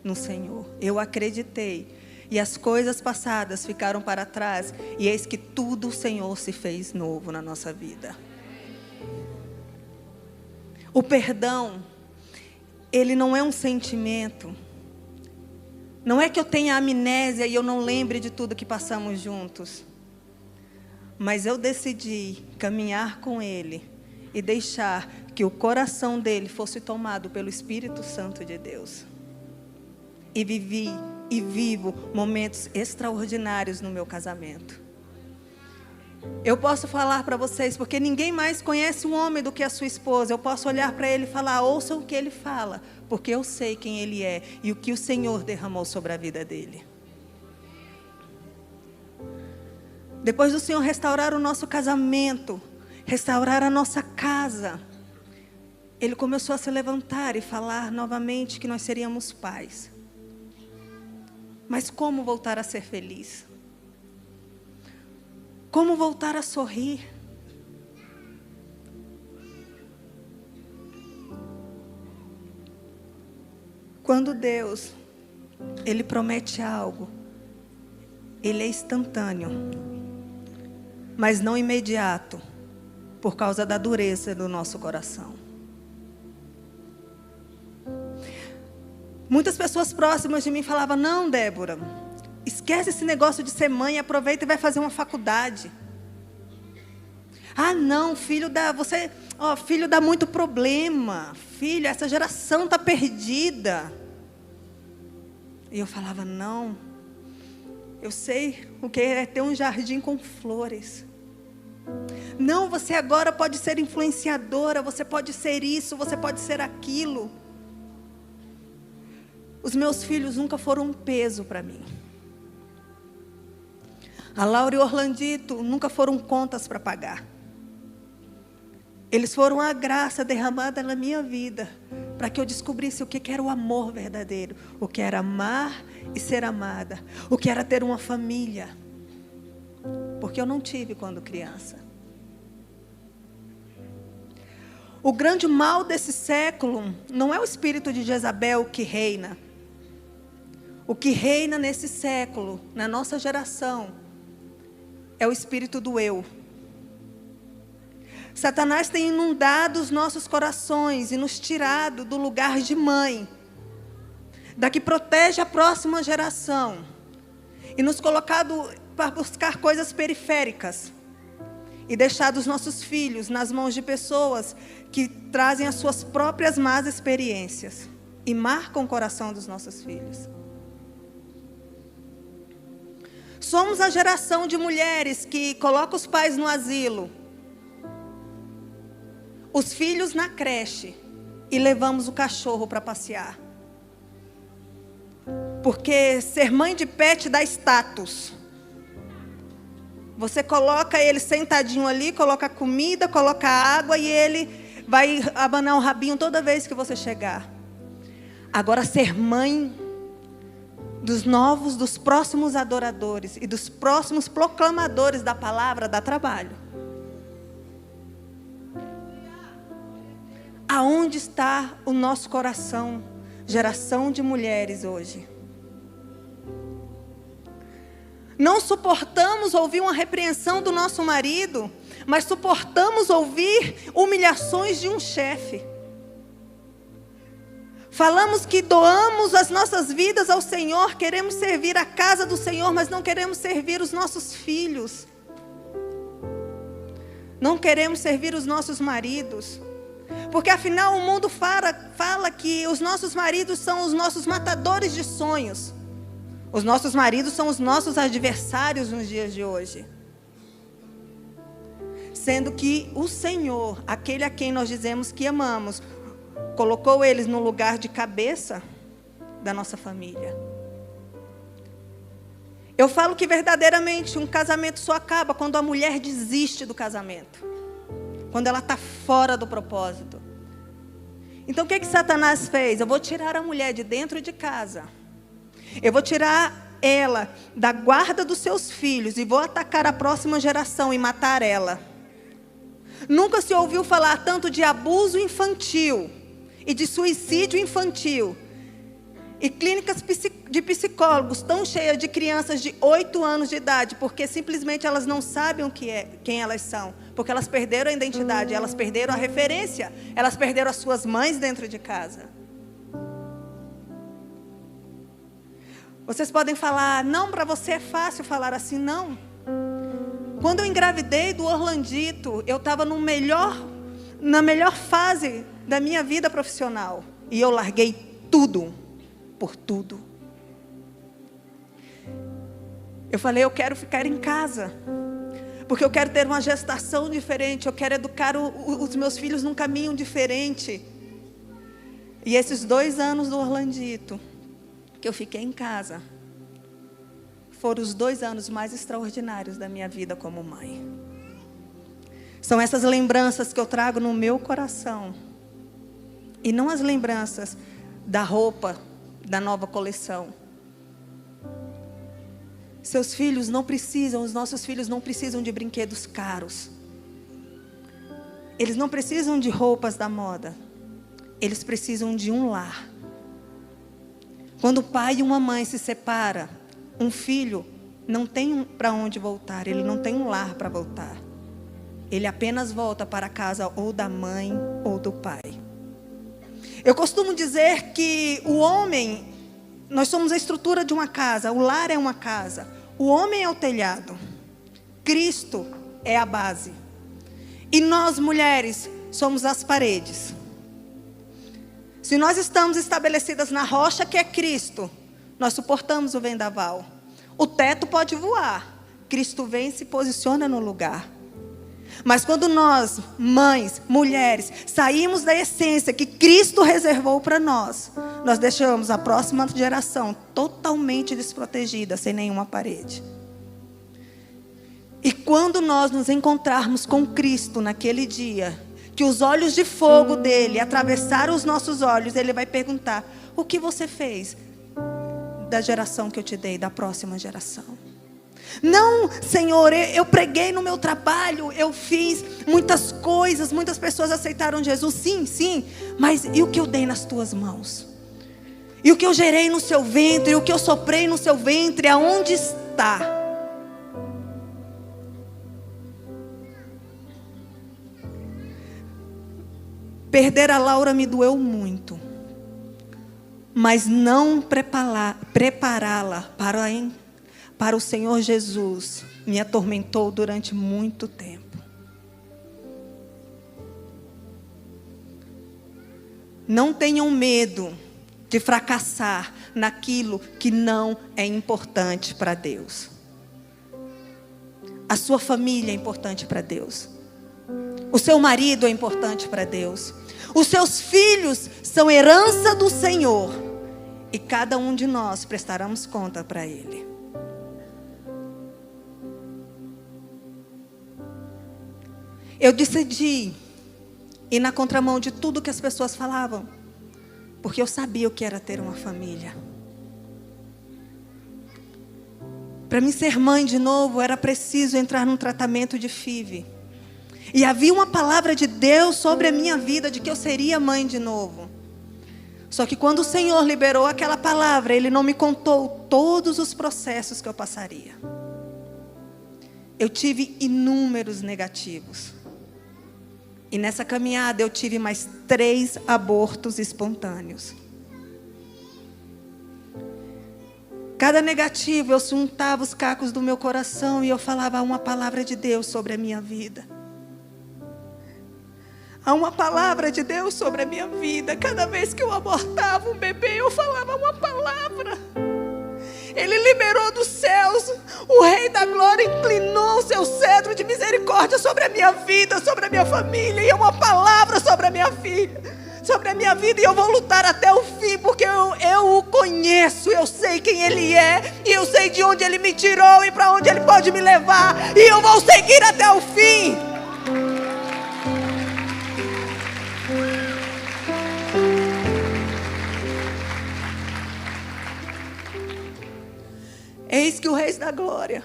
no Senhor, eu acreditei. E as coisas passadas ficaram para trás. E eis que tudo o Senhor se fez novo na nossa vida. O perdão, ele não é um sentimento. Não é que eu tenha amnésia e eu não lembre de tudo que passamos juntos. Mas eu decidi caminhar com Ele e deixar que o coração dele fosse tomado pelo Espírito Santo de Deus. E vivi e vivo momentos extraordinários no meu casamento. Eu posso falar para vocês, porque ninguém mais conhece um homem do que a sua esposa. Eu posso olhar para ele e falar: ouçam o que ele fala, porque eu sei quem ele é e o que o Senhor derramou sobre a vida dele. Depois do Senhor restaurar o nosso casamento, restaurar a nossa casa, Ele começou a se levantar e falar novamente que nós seríamos pais. Mas como voltar a ser feliz? Como voltar a sorrir? Quando Deus, Ele promete algo, Ele é instantâneo, mas não imediato, por causa da dureza do nosso coração. Muitas pessoas próximas de mim falavam: não, Débora, esquece esse negócio de ser mãe, aproveita e vai fazer uma faculdade. Ah, não, filho dá muito problema. Filho, essa geração está perdida. E eu falava: não, eu sei o que é ter um jardim com flores. Não, você agora pode ser influenciadora, você pode ser isso, você pode ser aquilo. Os meus filhos nunca foram um peso para mim. A Laura e o Orlandito nunca foram contas para pagar. Eles foram a graça derramada na minha vida, para que eu descobrisse o que era o amor verdadeiro, o que era amar e ser amada, o que era ter uma família, porque eu não tive quando criança. O grande mal desse século não é o espírito de Jezabel que reina. O que reina nesse século, na nossa geração, é o espírito do eu. Satanás tem inundado os nossos corações e nos tirado do lugar de mãe, da que protege a próxima geração, e nos colocado para buscar coisas periféricas e deixar os nossos filhos nas mãos de pessoas que trazem as suas próprias más experiências e marcam o coração dos nossos filhos. Somos a geração de mulheres que coloca os pais no asilo, os filhos na creche e levamos o cachorro para passear. Porque ser mãe de pet dá status. Você coloca ele sentadinho ali, coloca comida, coloca água e ele vai abanar o rabinho toda vez que você chegar. Agora, ser mãe dos próximos adoradores e dos próximos proclamadores da palavra dá trabalho. Aonde está o nosso coração, geração de mulheres hoje? Não suportamos ouvir uma repreensão do nosso marido, mas suportamos ouvir humilhações de um chefe. Falamos que doamos as nossas vidas ao Senhor, queremos servir a casa do Senhor, mas não queremos servir os nossos filhos. Não queremos servir os nossos maridos. Porque afinal o mundo fala que os nossos maridos são os nossos matadores de sonhos. Os nossos maridos são os nossos adversários nos dias de hoje. Sendo que o Senhor, aquele a quem nós dizemos que amamos, colocou eles no lugar de cabeça da nossa família. Eu falo que verdadeiramente um casamento só acaba quando a mulher desiste do casamento. Quando ela está fora do propósito. Então o que Satanás fez? Eu vou tirar a mulher de dentro de casa. Eu vou tirar ela da guarda dos seus filhos e vou atacar a próxima geração e matar ela. Nunca se ouviu falar tanto de abuso infantil e de suicídio infantil. E clínicas de psicólogos tão cheias de crianças de 8 anos de idade, porque simplesmente elas não sabem o que é, quem elas são. Porque elas perderam a identidade, elas perderam a referência, elas perderam as suas mães dentro de casa. Vocês podem falar, não, para você é fácil falar assim, não. Quando eu engravidei do Orlandito, eu estava na melhor fase da minha vida profissional. E eu larguei tudo, por tudo. Eu falei, eu quero ficar em casa. Porque eu quero ter uma gestação diferente, eu quero educar os meus filhos num caminho diferente. E esses 2 anos do Orlandito, que eu fiquei em casa, foram os 2 anos mais extraordinários da minha vida como mãe. São essas lembranças que eu trago no meu coração. E não as lembranças da roupa, da nova coleção. Seus filhos não precisam, os nossos filhos não precisam de brinquedos caros. Eles não precisam de roupas da moda. Eles precisam de um lar. Quando o pai e uma mãe se separam, um filho não tem para onde voltar, ele não tem um lar para voltar. Ele apenas volta para a casa ou da mãe ou do pai. Eu costumo dizer que o homem, nós somos a estrutura de uma casa, o lar é uma casa, o homem é o telhado, Cristo é a base. E nós, mulheres, somos as paredes. Se nós estamos estabelecidas na rocha que é Cristo, nós suportamos o vendaval. O teto pode voar, Cristo vem e se posiciona no lugar. Mas quando nós, mães, mulheres, saímos da essência que Cristo reservou para nós, nós deixamos a próxima geração totalmente desprotegida, sem nenhuma parede. E quando nós nos encontrarmos com Cristo naquele dia, que os olhos de fogo dele atravessaram os nossos olhos, ele vai perguntar, o que você fez da geração que eu te dei, da próxima geração? Não, Senhor, eu preguei no meu trabalho, eu fiz muitas coisas, muitas pessoas aceitaram Jesus, sim, mas e o que eu dei nas tuas mãos? E o que eu gerei no seu ventre, e o que eu soprei no seu ventre, aonde está? Perder a Laura me doeu muito, mas não prepará-la para o Senhor Jesus me atormentou durante muito tempo. Não tenham medo de fracassar naquilo que não é importante para Deus. A sua família é importante para Deus. O seu marido é importante para Deus. Os seus filhos são herança do Senhor. E cada um de nós prestaremos conta para Ele. Eu decidi ir na contramão de tudo que as pessoas falavam, porque eu sabia o que era ter uma família. Para mim ser mãe de novo, era preciso entrar num tratamento de FIV. E havia uma palavra de Deus sobre a minha vida, de que eu seria mãe de novo. Só que quando o Senhor liberou aquela palavra, Ele não me contou todos os processos que eu passaria. Eu tive inúmeros negativos. E nessa caminhada eu tive mais 3 abortos espontâneos. Cada negativo eu juntava os cacos do meu coração e eu falava uma palavra de Deus sobre a minha vida. Há uma palavra de Deus sobre a minha vida. Cada vez que eu abortava um bebê, eu falava uma palavra. Ele liberou dos céus. O Rei da Glória inclinou o seu cetro de misericórdia sobre a minha vida, sobre a minha família. E é uma palavra sobre a minha filha, sobre a minha vida. E eu vou lutar até o fim, porque eu o conheço. Eu sei quem Ele é. E eu sei de onde Ele me tirou e para onde Ele pode me levar. E eu vou seguir até o fim. Eis que o Rei da Glória,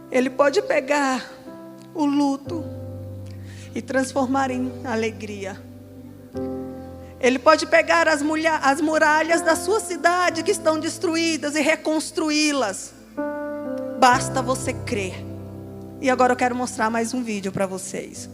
Ele pode pegar o luto e transformar em alegria. Ele pode pegar as muralhas da sua cidade que estão destruídas e reconstruí-las. Basta você crer. E agora eu quero mostrar mais um vídeo para vocês.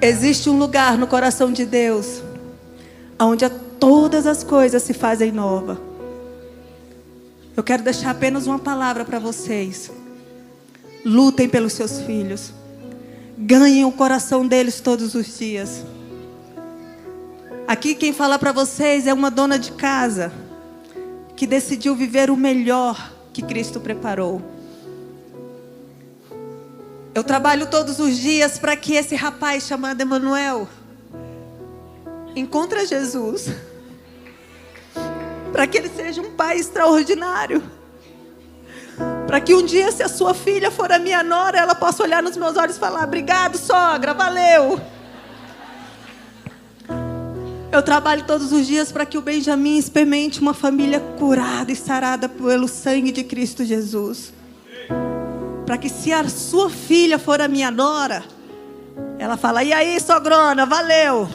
Existe um lugar no coração de Deus, onde todas as coisas se fazem novas. Eu quero deixar apenas uma palavra para vocês. Lutem pelos seus filhos. Ganhem o coração deles todos os dias. Aqui quem fala para vocês é uma dona de casa que decidiu viver o melhor que Cristo preparou. Eu trabalho todos os dias para que esse rapaz chamado Emanuel encontre Jesus. Para que ele seja um pai extraordinário. Para que um dia, se a sua filha for a minha nora, ela possa olhar nos meus olhos e falar: obrigado, sogra, valeu. Eu trabalho todos os dias para que o Benjamin experimente uma família curada e sarada pelo sangue de Cristo Jesus. Para que, se a sua filha for a minha nora, ela fala: e aí, sogrona, valeu.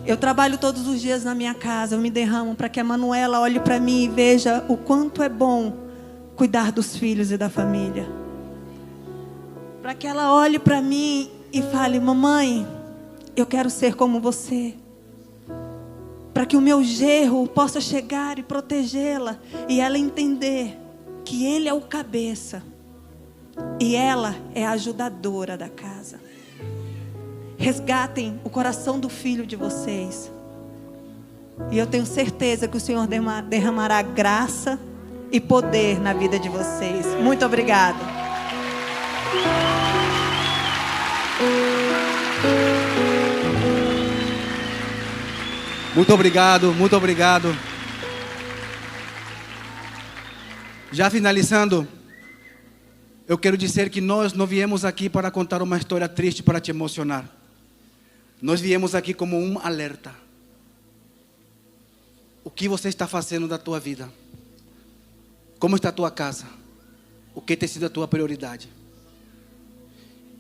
Eu trabalho todos os dias na minha casa, eu me derramo para que a Manuela olhe para mim e veja o quanto é bom cuidar dos filhos e da família. Para que ela olhe para mim e fale: mamãe, eu quero ser como você. Para que o meu genro possa chegar e protegê-la e ela entender que ele é o cabeça e ela é a ajudadora da casa. Resgatem o coração do filho de vocês. E eu tenho certeza que o Senhor derramará graça e poder na vida de vocês. Muito obrigada. Muito obrigado, muito obrigado. Já finalizando, eu quero dizer que nós não viemos aqui para contar uma história triste para te emocionar. Nós viemos aqui como um alerta. O que você está fazendo da tua vida? Como está a tua casa? O que tem sido a tua prioridade?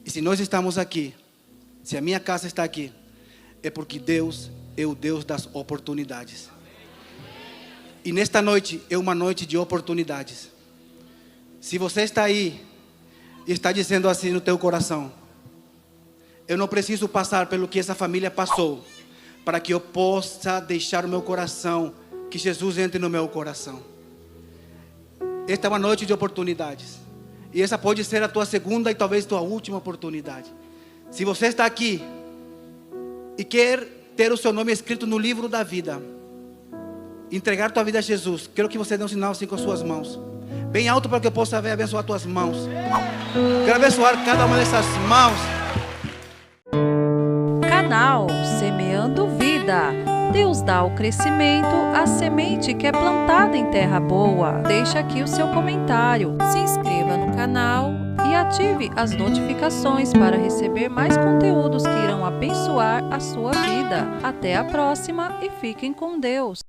E se nós estamos aqui, se a minha casa está aqui, é porque Deus é o Deus das oportunidades. E nesta noite é uma noite de oportunidades. Se você está aí e está dizendo assim no teu coração: eu não preciso passar pelo que essa família passou para que eu possa deixar o meu coração, que Jesus entre no meu coração. Esta é uma noite de oportunidades. E essa pode ser a tua segunda e talvez tua última oportunidade. Se você está aqui e quer ter o seu nome escrito no livro da vida, entregar tua vida a Jesus, quero que você dê um sinal assim com as suas mãos, bem alto, para que eu possa ver abençoar tuas mãos. Quero abençoar cada uma dessas mãos. Canal Semeando Vida. Deus dá o crescimento à semente que é plantada em terra boa. Deixe aqui o seu comentário, se inscreva no canal e ative as notificações para receber mais conteúdos que irão abençoar a sua vida. Até a próxima e fiquem com Deus.